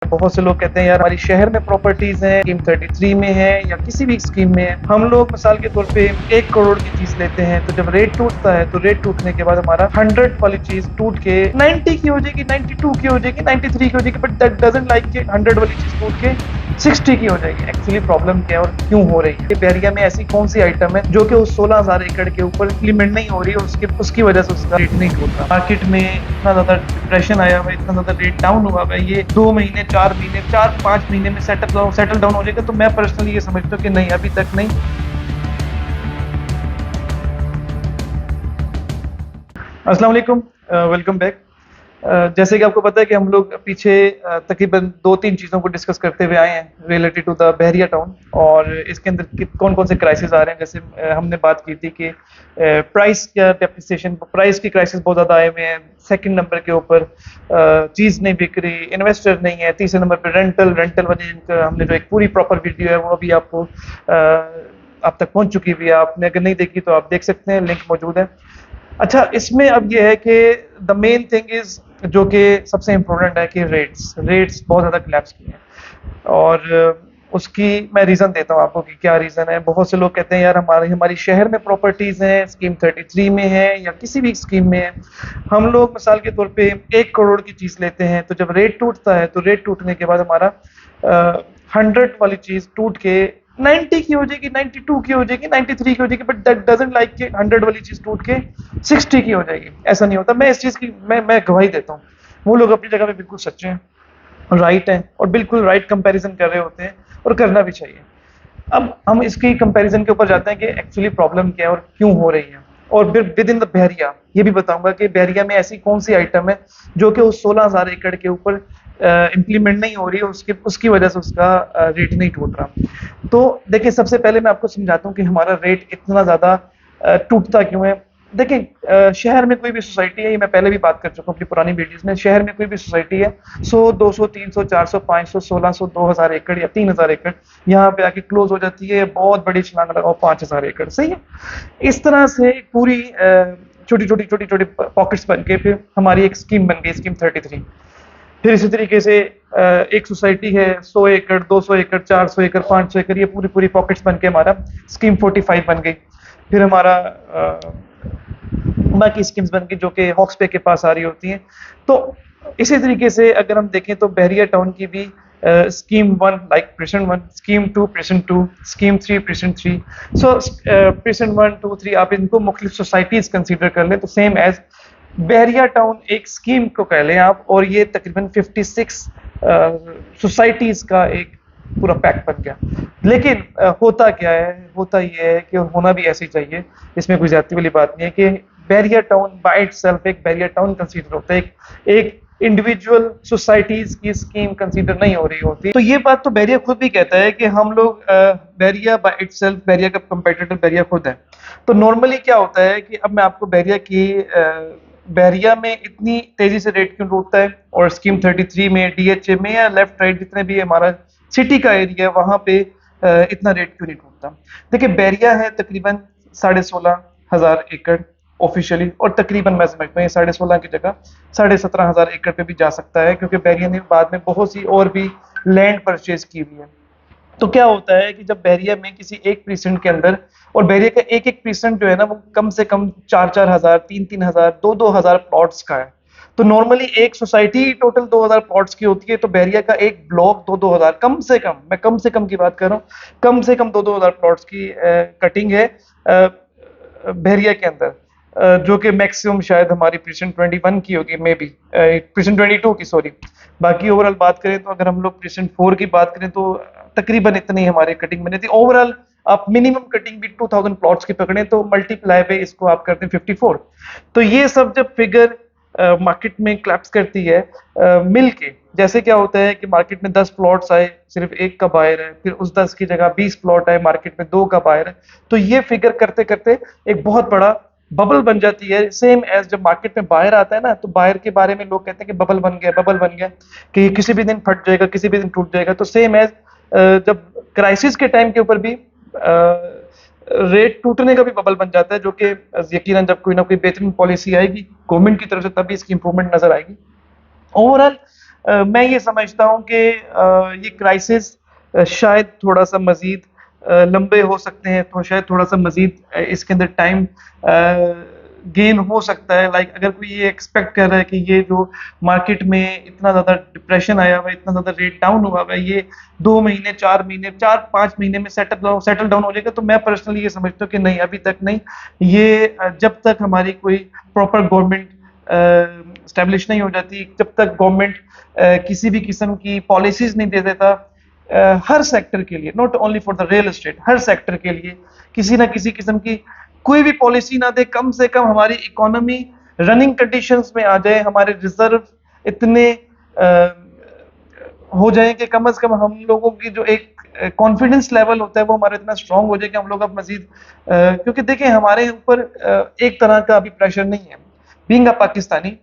بہت سے لوگ کہتے ہیں یار ہماری شہر میں پراپرٹیز ہیں، اسکیم 33 میں ہے یا کسی بھی اسکیم میں ہے، ہم لوگ مثال کے طور پہ 1 کروڑ کی چیز لیتے ہیں تو جب ریٹ ٹوٹتا ہے تو ریٹ ٹوٹنے کے بعد ہمارا 100 والی چیز ٹوٹ کے 90 کی ہو جائے گی، 92 کی ہو جائے گی، 93 کی ہو جائے گی، بٹ دیٹ ڈزنٹ لائک کہ 100 والی چیز ٹوٹ کے 60 کی ہو جائے گی۔ ایکچولی پرابلم کیا ہے اور کیوں ہو رہی ہے؟ بحریہ میں ایسی کون سی آئٹم ہے جو کہ اس 16,000 ایکڑ کے اوپر امپلیمنٹ نہیں ہو رہی ہے، اس کی وجہ سے اس کا ریٹ نہیں ٹوٹ رہا؟ مارکیٹ میں اتنا زیادہ ڈپریشن آیا ہوا ہے، اتنا زیادہ ریٹ ڈاؤن ہوا ہوا ہے، یہ 2 مہینے 4 مہینے 4-5 مہینے میں سیٹل ڈاؤن ہو جائے گا؟ تو میں پرسنلی یہ سمجھتا ہوں کہ نہیں، ابھی تک نہیں۔ السلام علیکم، ویلکم بیک۔ جیسے کہ آپ کو پتا ہے کہ ہم لوگ پیچھے تقریباً 2-3 چیزوں کو ڈسکس کرتے ہوئے آئے ہیں ریلیٹڈ ٹو دا بحریہ ٹاؤن، اور اس کے اندر کون کون سے کرائسس آ رہے ہیں۔ جیسے ہم نے بات کی تھی کہ پرائس کا ڈیپریسیشن، پرائس کی کرائسس بہت زیادہ آئے ہوئے ہیں۔ سیکنڈ نمبر کے اوپر چیز نہیں بک رہی، انویسٹر نہیں ہے۔ تیسرے نمبر پہ رینٹل وجہ ہم نے جو ایک پوری پراپر ویڈیو ہے وہ ابھی آپ کو آپ تک پہنچ چکی بھی ہے، آپ نے اگر نہیں دیکھی تو آپ دیکھ سکتے ہیں، لنک موجود ہے۔ اچھا، اس میں اب یہ ہے کہ دا مین تھنگ از، جو کہ سب سے امپورٹنٹ ہے، کہ ریٹس بہت زیادہ کلیپس کی ہیں، اور اس کی میں ریزن دیتا ہوں آپ کو کہ کیا ریزن ہے۔ بہت سے لوگ کہتے ہیں یار ہماری شہر میں پراپرٹیز ہیں، اسکیم 33 میں ہے یا کسی بھی اسکیم میں ہے، ہم لوگ مثال کے طور پہ 1 کروڑ کی چیز لیتے ہیں تو جب ریٹ ٹوٹتا ہے تو ریٹ ٹوٹنے کے بعد ہمارا 100 والی چیز ٹوٹ کے 90 کی ہو جائے گی، 92 کی ہو جائے گی، 93 کی ہو جائے گی، بٹ دیٹ ڈزنٹ لائک کہ 100 والی چیز ٹوٹ کے 60 کی ہو جائے گی۔ ایسا نہیں ہوتا۔ میں اس چیز کی میں گواہی دیتا ہوں، وہ لوگ اپنی جگہ پہ بالکل سچے ہیں، رائٹ ہیں، اور بالکل رائٹ کمپیریزن کر رہے ہوتے ہیں، اور کرنا بھی چاہیے۔ اب ہم اس کی کمپیریزن کے اوپر جاتے ہیں کہ ایکچولی پرابلم کیا ہے اور کیوں ہو رہی ہے، اور پھر ود ان دا بحریہ یہ بھی بتاؤں گا کہ بحریہ میں ایسی کون سی آئٹم ہے جو کہ اس 16,000 ایکڑ کے اوپر امپلیمنٹ نہیں ہو رہی ہے، اس کی وجہ سے اس کا ریٹ نہیں ٹوٹ رہا۔ تو دیکھیں، سب سے پہلے میں آپ کو سمجھاتا ہوں کہ ہمارا ریٹ اتنا زیادہ ٹوٹتا کیوں ہے۔ دیکھیں، شہر میں کوئی بھی سوسائٹی ہے، یہ میں پہلے بھی بات کر چکا ہوں اپنی پرانی ویڈیوز میں، شہر میں کوئی بھی سوسائٹی ہے 100 200 300 400 500 1600 2000 ایکڑ یا 3000 ایکڑ، یہاں پہ آ کے کلوز ہو جاتی ہے، بہت بڑی چھلانگ لگاؤ 5000 ایکڑ، صحیح ہے۔ اس طرح سے پوری چھوٹی چھوٹی پاکٹس بن کے پھر ہماری ایک اسکیم بن گئی، اسکیم 33۔ پھر اسی طریقے سے ایک سوسائٹی ہے 100 ایکڑ 200 ایکڑ 400 ایکڑ 500 ایکڑ، یہ پوری پاکٹس بن کے ہمارا اسکیم 45 بن گئی۔ پھر ہمارا باقی اسکیمز بن گئی جو کہ ہاکس پے کے پاس آ رہی ہوتی ہیں۔ تو اسی طریقے سے اگر ہم دیکھیں تو بحریہ ٹاؤن کی بھی scheme 1 like present 1، scheme 2 present 2، scheme 3 present 3۔ سو پریسنٹ 1 2 3 آپ ان کو مختلف سوسائٹیز کنسیڈر کر لیں تو سیم ایز بحریہ ٹاؤن ایک اسکیم کو کہہ لیں آپ، اور یہ تقریباً 56 سوسائٹیز کا ایک پورا پیک بن گیا۔ لیکن ہوتا کیا ہے، ہوتا یہ ہے کہ ہونا بھی ایسے ہی چاہیے، اس میں کوئی زیادتی والی بات نہیں ہے کہ بحریہ ٹاؤن بائی اٹ سیلف ایک بحریہ ٹاؤن کنسیڈر ہوتا ہے، ایک انڈیویجول سوسائٹیز کی اسکیم کنسیڈر نہیں ہو رہی ہوتی۔ تو یہ بات تو بحریہ خود بھی کہتا ہے کہ ہم لوگ بحریہ بائی اٹ سیلف، بحریہ کا کمپیٹیٹر بحریہ خود ہے۔ تو نارملی کیا ہوتا ہے کہ اب میں آپ کو بحریہ میں اتنی تیزی سے ریٹ کیوں ٹوٹتا ہے، اور اسکیم 33 میں ڈی ایچ اے میں یا لیفٹ رائٹ جتنے بھی ہمارا سٹی کا ایریا ہے وہاں پہ اتنا ریٹ کیوں نہیں ٹوٹتا؟ دیکھیں، بحریہ ہے تقریباً 16,500 ایکڑ آفیشیلی، اور تقریباً میں سمجھتا ہوں یہ 16.5 کی جگہ 17,500 ایکڑ پہ بھی جا سکتا ہے، کیونکہ بحریہ نے بعد میں بہت سی اور بھی لینڈ پرچیز کی ہوئی ہے۔ تو کیا ہوتا ہے کہ جب بحریہ میں کسی ایک پریسنٹ کے اندر، اور بحریہ کا ایک پریسنٹ جو ہے نا وہ کم سے کم 4,000 3,000 2,000 پلاٹس کا ہے۔ تو نارملی ایک سوسائٹی ٹوٹل 2,000 پلاٹس کی ہوتی ہے، تو بحریہ کا ایک بلاک 2,000 کم سے کم، میں کم سے کم کی بات کر رہا ہوں، کم سے کم 2,000 پلاٹس کی کٹنگ ہے بحریہ کے اندر، جو کہ میکسیمم شاید ہماری پریسنٹ 21 کی ہوگی، مے بی پریسنٹ 22 کی، سوری۔ باقی اوور آل بات کریں تو اگر ہم لوگ پریسنٹ 4 کی بات کریں تو تقریباً اتنی ہماری کٹنگ بنی تھی۔ اوور آل آپ منیمم کٹنگ بھی 2,000 پلاٹس کی پکڑیں تو ملٹی پلائی پہ اس کو آپ کرتے ہیں 54۔ تو یہ سب جب فگر مارکیٹ میں کلیپس کرتی ہے مل کے، جیسے کیا ہوتا ہے کہ مارکیٹ میں 10 پلاٹس آئے، صرف 1 کا بائر ہے، پھر اس 10 کی جگہ 20 پلاٹ آئے، مارکیٹ میں 2 کا بائر ہے، تو یہ فگر کرتے کرتے ایک بہت بڑا ببل بن جاتی ہے۔ سیم ایز جب مارکیٹ میں بائر آتا ہے نا، تو بائر کے بارے میں لوگ کہتے ہیں کہ ببل بن گیا کہ یہ کسی بھی دن پھٹ جائے گا، کسی بھی دن ٹوٹ جائے گا۔ تو سیم ایز جب کرائسس کے ٹائم کے اوپر بھی ریٹ ٹوٹنے کا بھی ببل بن جاتا ہے، جو کہ یقیناً جب کوئی نہ کوئی بہترین پالیسی آئے گی گورنمنٹ کی طرف سے تبھی اس کی امپرومنٹ نظر آئے گی۔ اوور آل میں یہ سمجھتا ہوں کہ یہ کرائسس شاید تھوڑا سا مزید لمبے ہو سکتے ہیں، تو شاید تھوڑا سا مزید اس کے اندر ٹائم گین ہو سکتا ہے. لائک اگر کوئی یہ ایکسپیکٹ کر رہا ہے کہ یہ جو مارکیٹ میں اتنا زیادہ ڈپریشن آیا ہوا ہے، اتنا زیادہ ریٹ ڈاؤن ہوا ہوا ہے، یہ 2 مہینے 4 مہینے 4 5 مہینے میں سیٹل ڈاؤن ہو جائے گا، تو میں پرسنلی یہ سمجھتا ہوں کہ نہیں، ابھی تک نہیں. یہ جب تک ہماری کوئی پراپر گورنمنٹ اسٹیبلش نہیں ہو جاتی، جب تک گورنمنٹ کسی بھی قسم کی پالیسیز نہیں دے دیتا ہر سیکٹر کے لیے، not only for the real estate, Hare sector کے لیے کسی نہ کسی قسم کی کوئی بھی پالیسی نہ دے، کم سے کم ہماری اکانومی رننگ کنڈیشنز میں آ جائے، ہمارے ریزرو اتنے ہو جائیں کہ کم از کم ہم لوگوں کی جو ایک کانفیڈنس لیول ہوتا ہے وہ ہمارا اتنا اسٹرانگ ہو جائے کہ ہم لوگ اب مزید کیونکہ دیکھیں ہمارے اوپر ایک طرح کا ابھی پریشر نہیں ہے. بینگ اے پاکستانی،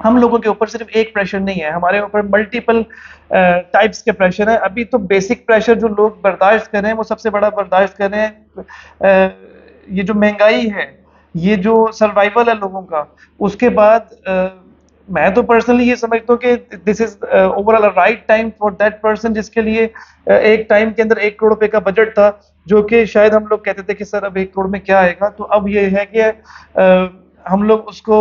ہم لوگوں کے اوپر صرف ایک پریشر نہیں ہے، ہمارے اوپر ملٹیپل ٹائپس کے پریشر ہیں. ابھی تو بیسک پریشر جو لوگ برداشت کر رہے ہیں وہ سب سے بڑا برداشت کر رہے ہیں یہ جو مہنگائی ہے، یہ جو سروائیول ہے لوگوں کا. اس کے بعد میں تو پرسنلی یہ سمجھتا ہوں کہ this is overall right time for that person جس کے لیے ایک ٹائم کے اندر 1 کروڑ روپے کا بجٹ تھا، جو کہ شاید ہم لوگ کہتے تھے کہ سر اب 1 کروڑ میں کیا آئے گا. تو اب یہ ہے کہ ہم لوگ اس کو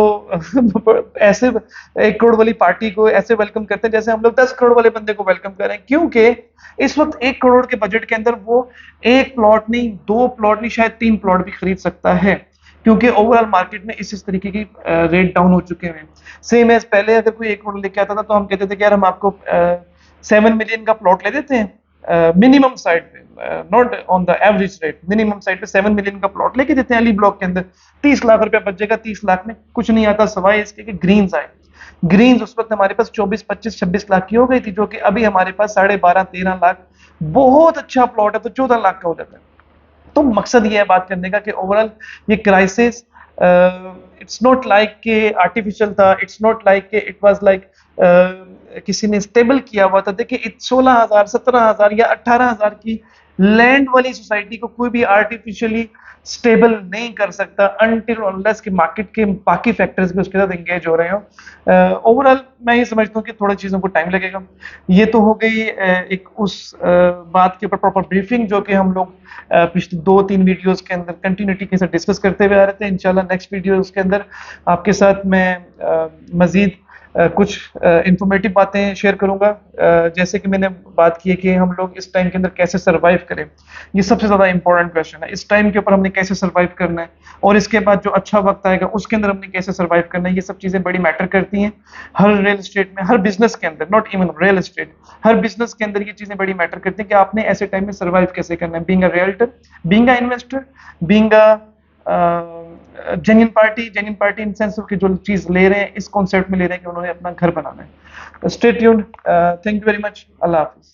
ایسے 1 کروڑ والی پارٹی کو ایسے ویلکم کرتے ہیں جیسے ہم لوگ 10 کروڑ والے بندے کو ویلکم کریں، کیونکہ اس وقت 1 کروڑ کے بجٹ کے اندر وہ 1 پلاٹ نہیں، 2 پلاٹ نہیں، شاید 3 پلاٹ بھی خرید سکتا ہے، کیونکہ اوور آل مارکیٹ میں اس طریقے کی ریٹ ڈاؤن ہو چکے ہیں. سیم ایز پہلے اگر کوئی 1 کروڑ لے کے آتا تھا تو ہم کہتے تھے کہ یار ہم آپ کو 7 ملین کا پلاٹ لے دیتے ہیں منیمم سائڈ پہ، not on the average rate, minimum side پہ 7 ملین کا پلاٹ لے کے دیتے ہیں علی بلاک کے اندر. 30 لاکھ روپے بچ جائے گا، 30 لاکھ میں کچھ نہیں آتا سوائے اس کے کہ گرینز آئے. گرینز اس وقت ہمارے پاس 24 25 26 لاکھ کی ہو گئی تھی، جو کہ ابھی ہمارے پاس 12.5 13 لاکھ بہت اچھا پلاٹ ہے تو 14 لاکھ کا ہو جاتا ہے. تو مقصد یہ ہے بات کرنے کا کہ اوور آل یہ کرائسس اٹس ناٹ لائک کہ آرٹیفیشل تھا، اٹس ناٹ لائک کہ اٹ واز لائک کسی نے اسٹیبل کیا ہوا تھا. دیکھیں 16,000 17,000 یا 18,000 کی لینڈ والی سوسائٹی کو کوئی بھی آرٹیفیشلی اسٹیبل نہیں کر سکتا انٹل انلیس کہ مارکیٹ کے باقی فیکٹرز بھی اس کے ساتھ انگیج ہو رہے ہوں. اوور آل میں یہ سمجھتا ہوں کہ تھوڑا چیزوں کو ٹائم لگے گا. یہ تو ہو گئی ایک اس بات کے اوپر پراپر بریفنگ جو کہ ہم لوگ پچھلے 2 3 ویڈیوز کے اندر کنٹینیوٹی کے ساتھ ڈسکس کرتے ہوئے آ رہے تھے. انشاءاللہ نیکسٹ ویڈیوز کے اندر آپ کے ساتھ میں مزید کچھ انفارمیٹیو باتیں شیئر کروں گا. جیسے کہ میں نے بات کی ہے کہ ہم لوگ اس ٹائم کے اندر کیسے سروائیو کریں، یہ سب سے زیادہ امپورٹنٹ کویشچن ہے. اس ٹائم کے اوپر ہم نے کیسے سروائیو کرنا ہے، اور اس کے بعد جو اچھا وقت آئے گا اس کے اندر ہم نے کیسے سروائیو کرنا ہے. یہ سب چیزیں بڑی میٹر کرتی ہیں ہر ریئل اسٹیٹ میں، ہر بزنس کے اندر، ناٹ ایون ریئل اسٹیٹ، ہر بزنس کے اندر یہ چیزیں بڑی میٹر کرتی ہیں کہ آپ نے ایسے ٹائم میں سروائیو کیسے کرنا ہے. Being a realtor, being a investor, being a genuine party in sense کہ جو چیز لے رہے ہیں اس کانسیپٹ میں لے رہے ہیں کہ انہوں نے اپنا گھر بنانا ہے. Stay tuned. Thank you very much. اللہ حافظ.